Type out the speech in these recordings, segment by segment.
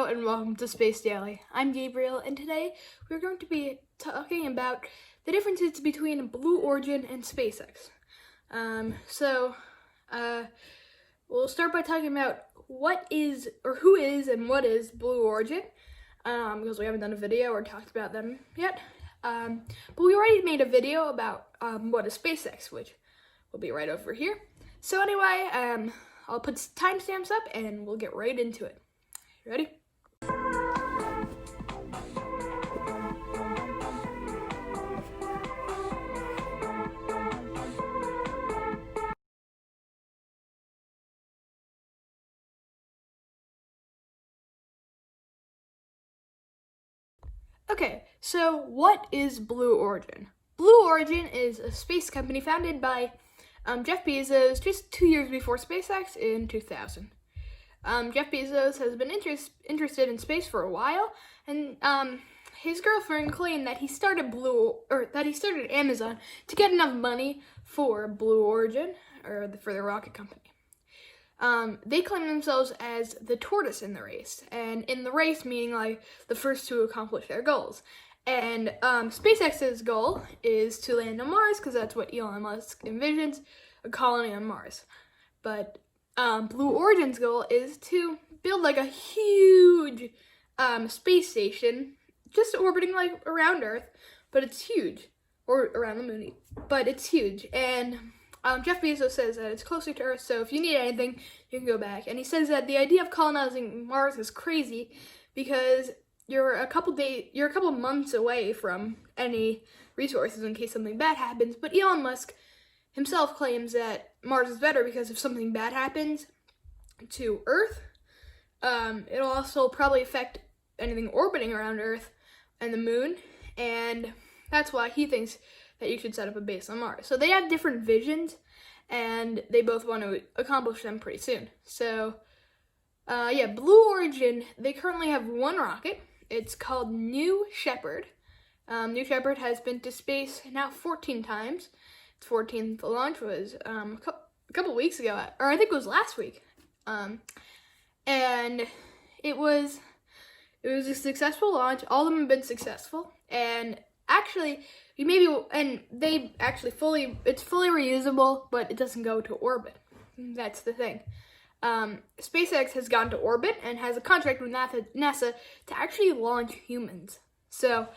and welcome to Space Daily. I'm Gabriel, and today we're going to be talking about the differences between Blue Origin and SpaceX. We'll start by talking about who is and what is Blue Origin, because we haven't done a video or talked about them yet. But we already made a video about what is SpaceX, which will be right over here. So anyway, I'll put timestamps up and we'll get right into it. Ready? Okay, so what is Blue Origin? Blue Origin is a space company founded by Jeff Bezos just 2 years before SpaceX in 2000. Jeff Bezos has been interested in space for a while, and his girlfriend claimed that he started Amazon to get enough money for Blue Origin, or for the rocket company. They claim themselves as the tortoise in the race, and in the race meaning like the first to accomplish their goals. And SpaceX's goal is to land on Mars, because that's what Elon Musk envisions, a colony on Mars. But Blue Origin's goal is to build like a huge space station, just orbiting like around Earth, but it's huge, or around the moon, but it's huge. And Jeff Bezos says that it's closer to Earth, so if you need anything, you can go back. And he says that the idea of colonizing Mars is crazy because you're a couple months away from any resources in case something bad happens. But Elon Musk himself claims that Mars is better because if something bad happens to Earth, it'll also probably affect anything orbiting around Earth and the moon, and that's why he thinks that you should set up a base on Mars. So they have different visions, and they both want to accomplish them pretty soon. So, Blue Origin, they currently have one rocket. It's called New Shepard. New Shepard has been to space now 14 times. Its 14th launch was a couple weeks ago, or I think it was last week. And it was a successful launch. All of them have been successful, and actually, it's fully reusable, but it doesn't go to orbit. That's the thing. SpaceX has gone to orbit and has a contract with NASA to actually launch humans. So,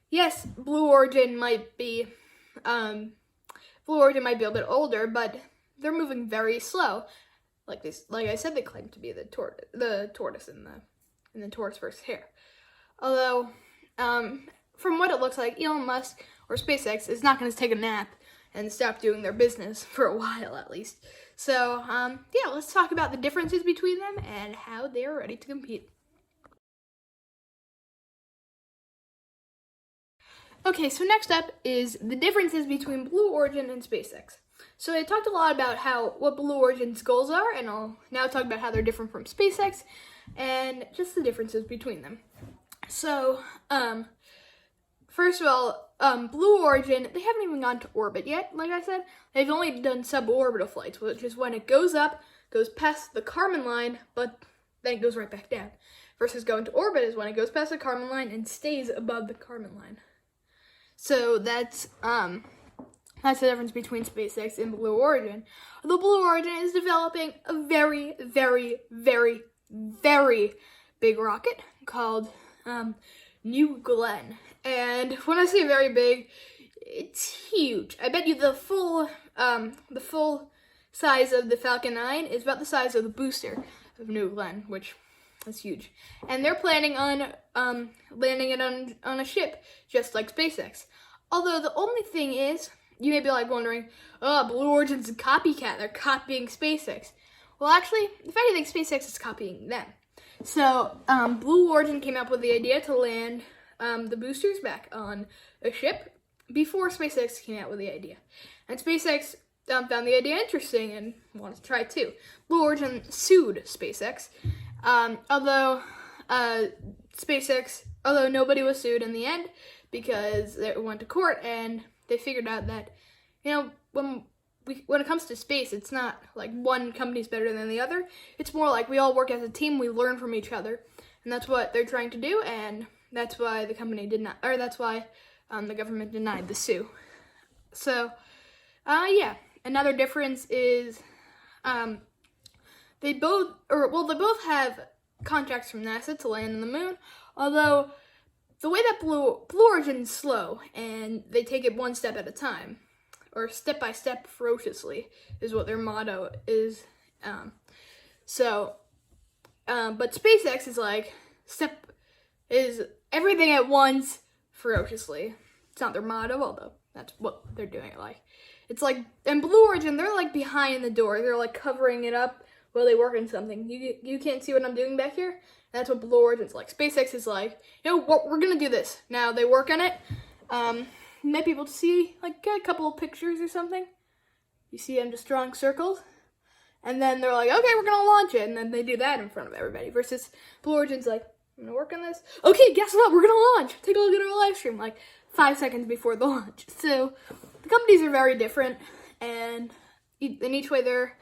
yes, Blue Origin might be a bit older, but they're moving very slow. Like I said, they claim to be the tortoise in the tortoise versus hare. Although, from what it looks like, Elon Musk or SpaceX is not going to take a nap and stop doing their business for a while, at least. So, let's talk about the differences between them and how they're ready to compete. Okay, so next up is the differences between Blue Origin and SpaceX. So I talked a lot about what Blue Origin's goals are, and I'll now talk about how they're different from SpaceX and just the differences between them. So, first of all, Blue Origin, they haven't even gone to orbit yet, like I said. They've only done suborbital flights, which is when it goes up, goes past the Kármán line, but then it goes right back down. Versus going to orbit is when it goes past the Kármán line and stays above the Kármán line. So that's the difference between SpaceX and Blue Origin. Although Blue Origin is developing a very, very, very, very big rocket called New Glenn. And when I say very big, it's huge. I bet you the full size of the Falcon 9 is about the size of the booster of New Glenn, which is huge. And they're planning on landing it on a ship, just like SpaceX. Although the only thing is, you may be like wondering, oh, Blue Origin's a copycat. They're copying SpaceX. Well, actually, if anything, SpaceX is copying them. So, Blue Origin came up with the idea to land the boosters back on a ship before SpaceX came out with the idea. And SpaceX found the idea interesting and wanted to try it too. Blue Origin sued SpaceX, although nobody was sued in the end because it went to court, and they figured out that, when when it comes to space, it's not like one company's better than the other. It's more like we all work as a team, we learn from each other. And that's what they're trying to do, and that's why the company did not, or that's why the government denied the sue. So, yeah, another difference is they both have contracts from NASA to land on the moon, although the way that Blue Origin is slow, and they take it one step at a time, or step by step ferociously, is what their motto is. But SpaceX is like, is everything at once, ferociously. It's not their motto, although that's what they're doing it like. It's like, in Blue Origin, they're like behind the door. They're like covering it up while they work on something. You can't see what I'm doing back here? That's what Blue Origin's like. SpaceX is like, we're gonna do this. Now they work on it. You might be able to see, like, get a couple of pictures or something. You see I'm just drawing circles. And then they're like, okay, we're gonna launch it. And then they do that in front of everybody. Versus Blue Origin's like, I'm gonna work on this. Okay, guess what? We're gonna launch. Take a look at our live stream, like 5 seconds before the launch. So the companies are very different, and in each way they're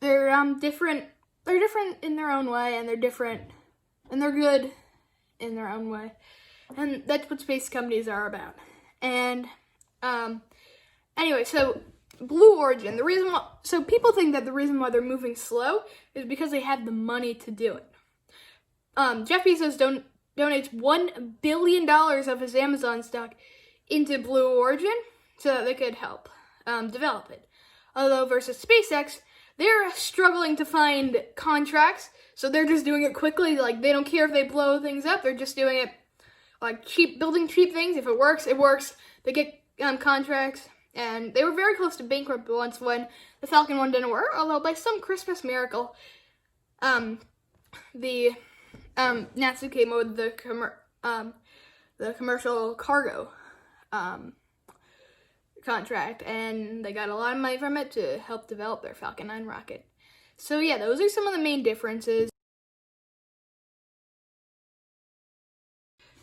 different. They're different in their own way, and they're different, and they're good in their own way. And that's what space companies are about. And anyway, so Blue Origin, so people think that the reason why they're moving slow is because they have the money to do it. Jeff Bezos donates $1 billion of his Amazon stock into Blue Origin so that they could help develop it. Although versus SpaceX, they're struggling to find contracts, so they're just doing it quickly. Like, they don't care if they blow things up. They're just doing it like building cheap things. If it works, it works. They get contracts. And they were very close to bankrupt once when the Falcon 1 didn't work, although by some Christmas miracle, NASA came up with the commercial cargo contract, and they got a lot of money from it to help develop their Falcon 9 rocket. So yeah, those are some of the main differences.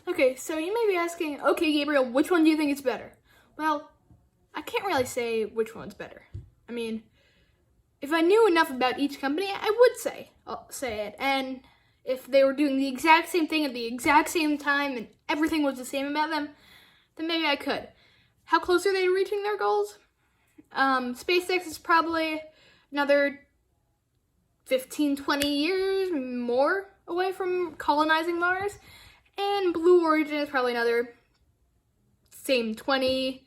Okay, so you may be asking, okay, Gabriel, which one do you think is better? Well, I can't really say which one's better. I mean, if I knew enough about each company, I would say it. And if they were doing the exact same thing at the exact same time and everything was the same about them, then maybe I could. How close are they to reaching their goals? SpaceX is probably another 15, 20 years more away from colonizing Mars. And Blue Origin is probably another same 20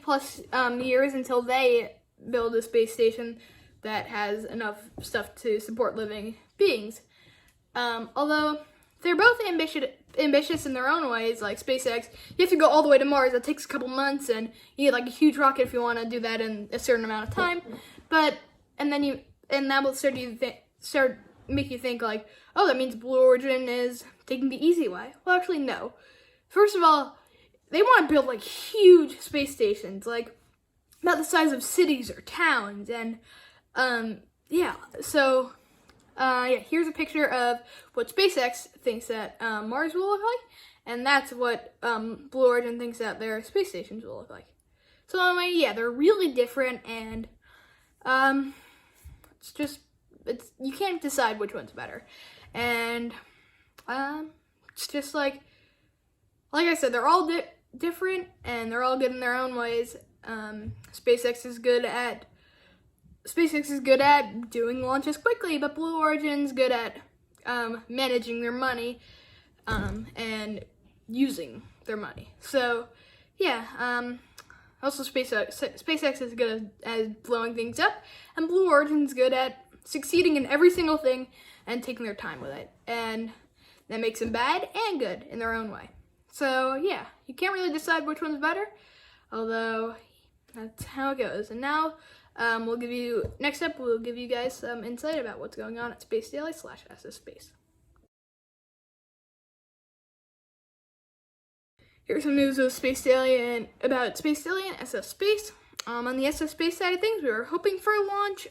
plus years until they build a space station that has enough stuff to support living beings. Although they're both ambitious in their own ways. Like SpaceX, you have to go all the way to Mars. That takes a couple months, and you need like a huge rocket if you want to do that in a certain amount of time. And that will start make you think like, oh, that means Blue Origin is taking the easy way. Well, actually, no. First of all, they want to build like huge space stations, like about the size of cities or towns, and yeah. So here's a picture of what SpaceX thinks that Mars will look like, and that's what Blue Origin thinks that their space stations will look like. So anyway, yeah, they're really different, and you can't decide which one's better, and it's just like I said, they're all different, and they're all good in their own ways. SpaceX is good at doing launches quickly, but Blue Origin's good at managing their money and using their money. So yeah, also SpaceX is good at blowing things up, and Blue Origin's good at succeeding in every single thing and taking their time with it, and that makes them bad and good in their own way. So yeah, you can't really decide which one's better, although that's how it goes. And now next up we'll give you guys some insight about what's going on at Space Daily /SS Space. Here's some news of Space Daily about Space Daily and SF Space. On the SF Space side of things, we were hoping for a launch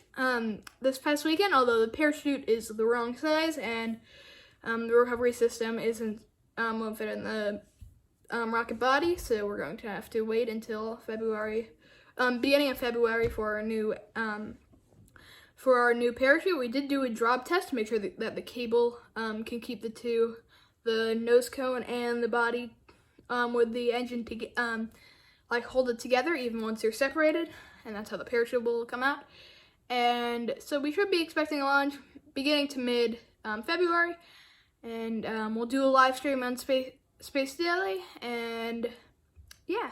this past weekend, although the parachute is the wrong size and the recovery system won't fit in the rocket body, so we're going to have to wait until February beginning of February for our new parachute. We did do a drop test to make sure that the cable can keep the nose cone and the body with the engine to like hold it together even once you're separated, and that's how the parachute will come out. And so we should be expecting a launch beginning to mid February, and we'll do a live stream on Space Daily, and yeah,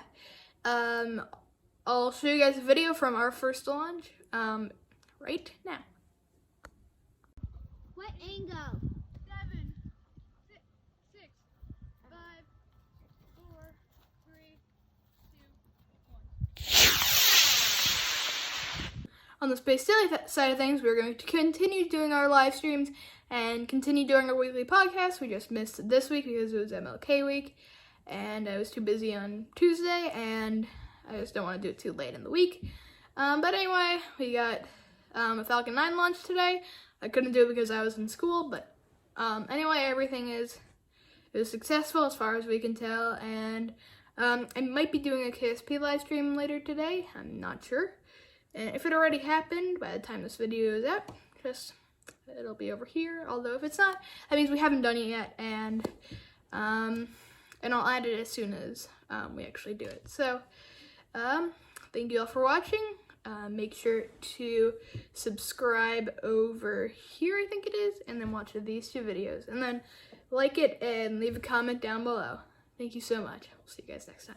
I'll show you guys a video from our first launch right now. What angle? 7, 6, 5, 4, 3, 2, 1. On the Space Daily side of things, we're going to continue doing our live streams and continue doing our weekly podcast. We just missed this week because it was MLK week, and I was too busy on Tuesday, and I just don't want to do it too late in the week. But anyway, we got a Falcon 9 launch today. I couldn't do it because I was in school, but anyway, everything is successful as far as we can tell, and I might be doing a KSP live stream later today. I'm not sure. And if it already happened by the time this video is out, it'll be over here. Although if it's not, that means we haven't done it yet, and I'll add it as soon as we actually do it. So thank you all for watching. Make sure to subscribe over here, I think it is, and then watch these 2 videos, and then like it and leave a comment down below. Thank you so much. We'll see you guys next time.